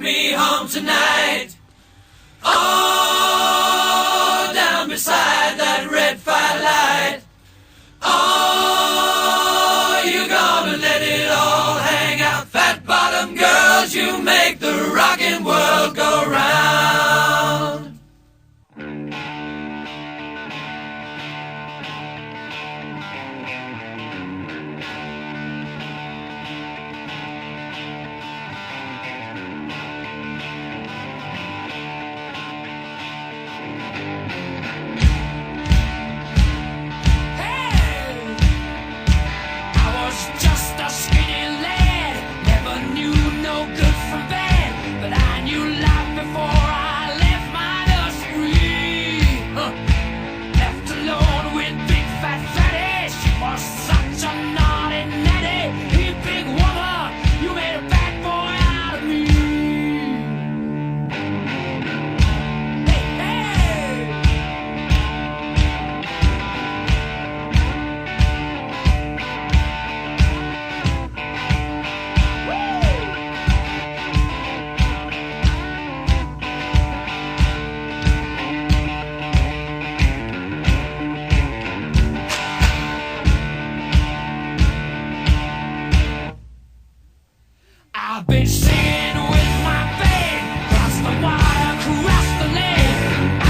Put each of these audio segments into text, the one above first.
me home tonight. Oh, down beside that red firelight. Oh, you're gonna let it all hang out. Fat bottom girls, you make the rockin' world go round. I've been singing with my band, across the wire, across the lane.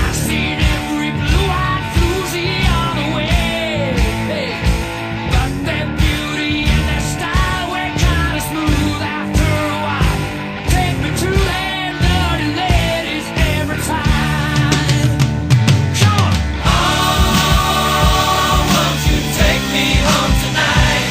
I've seen every blue-eyed floozy on the way. But their beauty and their style were kinda smooth after a while. Take me to their dirty ladies every time. Come on! Oh, won't you take me home tonight?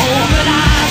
Open eyes.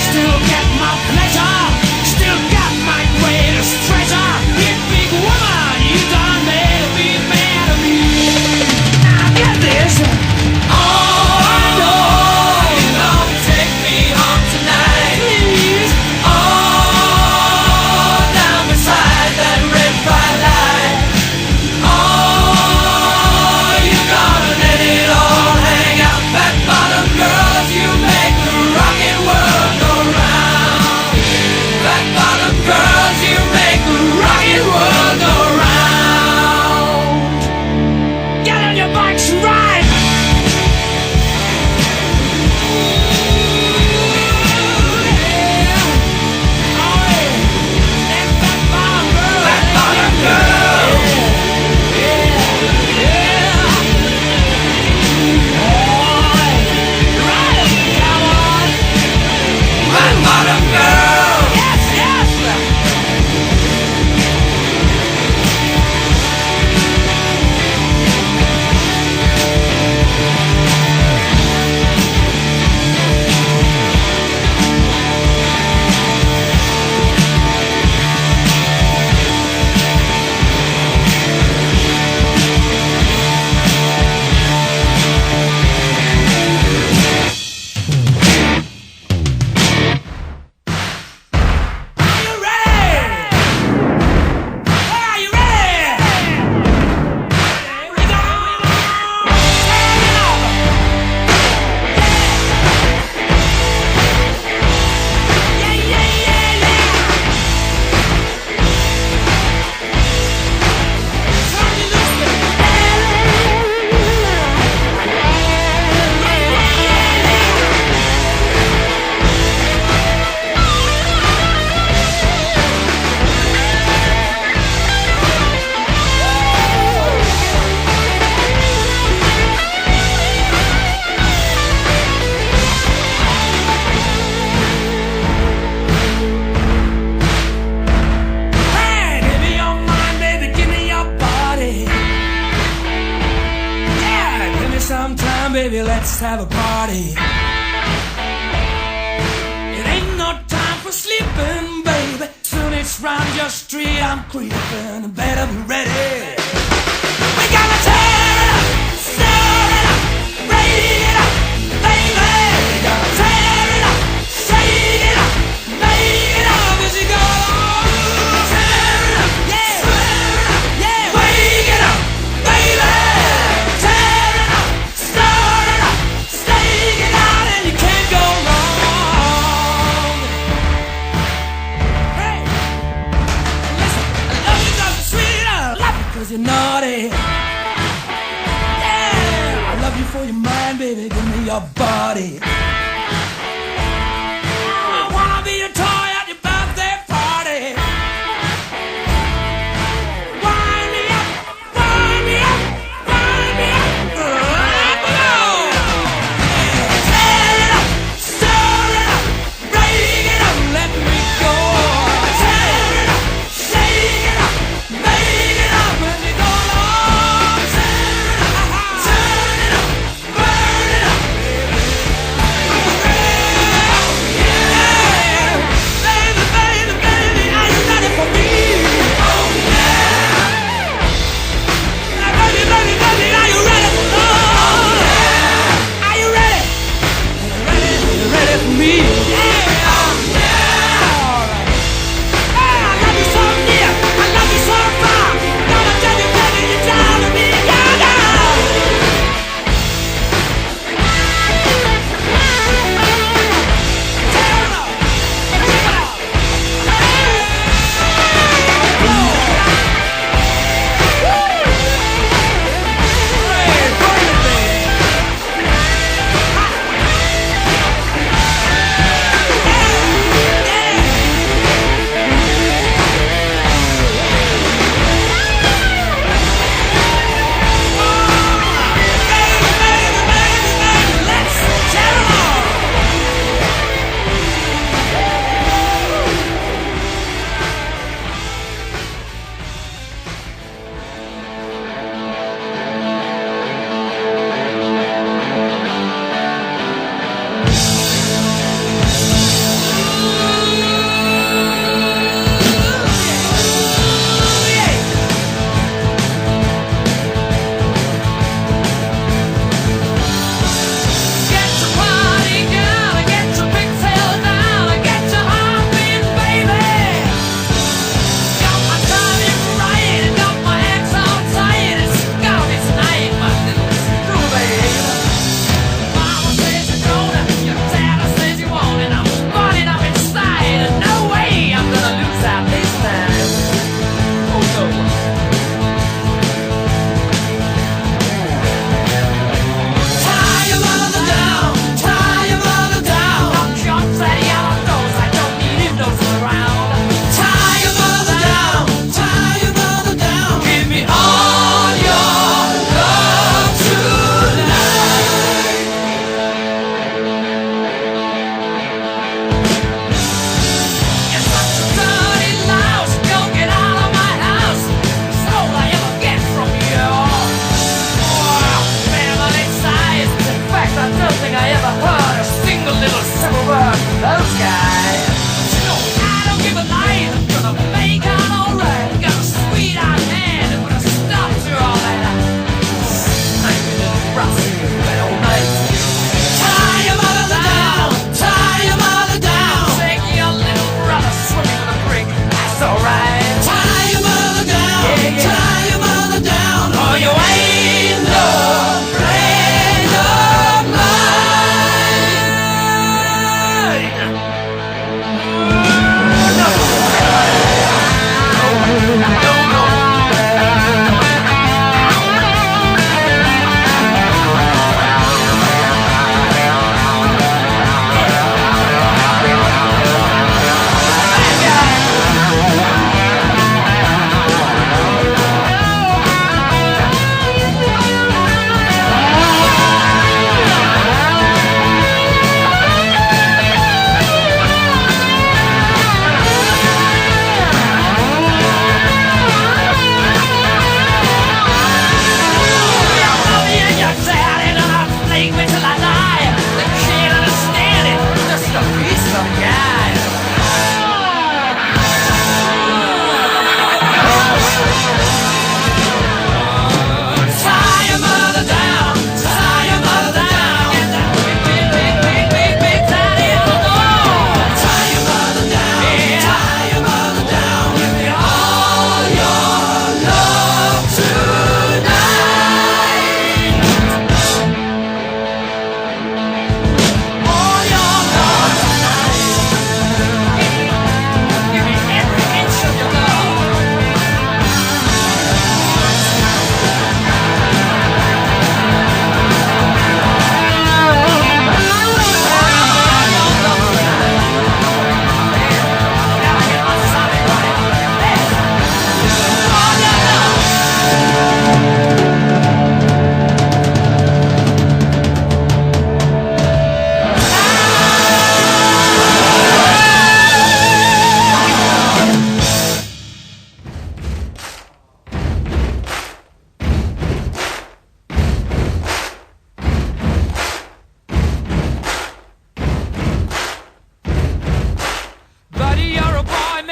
baby, let's have a party. It ain't no time for sleeping, baby. Soon it's round your street, I'm creeping. Better be ready. We gotta tear it up, stir it up, break it up, baby. We gotta tear it up, shake it up, make it up as you go along. Tear it up, yeah, stir it up, yeah, wake it up, baby. Tear it up, stir it up, stake it out, and you can't go wrong. Hey, listen, I love you 'cause you're sweet, I love you 'cause you're naughty. Yeah, I love you for your mind, baby, give me your body. I wanna be your toy at your birthday party. Wind me up, wind me up, wind me up. Come on. Tear it up, stir it up, break it up, let me go. Tear it up, shake it up, make it up when you go along. Tear it up, turn it up, burn it up, baby.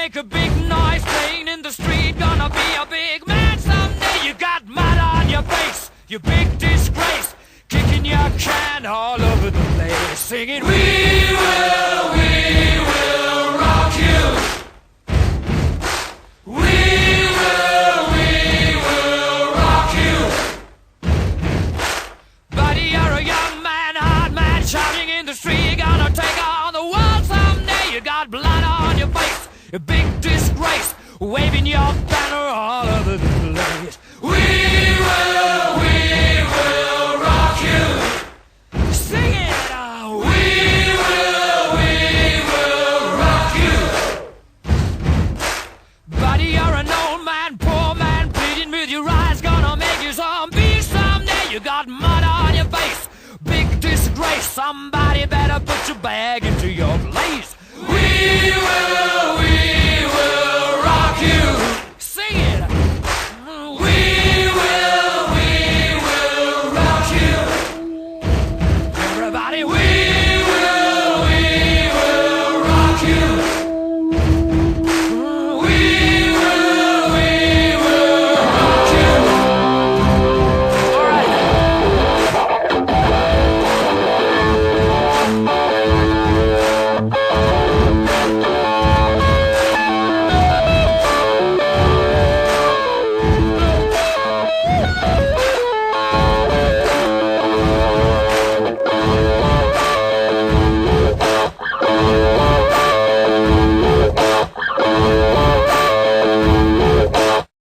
make a big noise playing in the street. Gonna be a big man someday. You got mud on your face, you big disgrace. Kicking your can all over the place, singing, we will rock you. We will rock you. Buddy, you're a young man, hard man, shouting in the street. Gonna take on the world someday. You got blood on your face, a big disgrace, waving your banner all over the place. We will rock you. Sing it out. We will rock you. Buddy, you're an old man, poor man, pleading with your eyes. Gonna make you zombie someday. You got mud on your face, big disgrace. Somebody better put your bag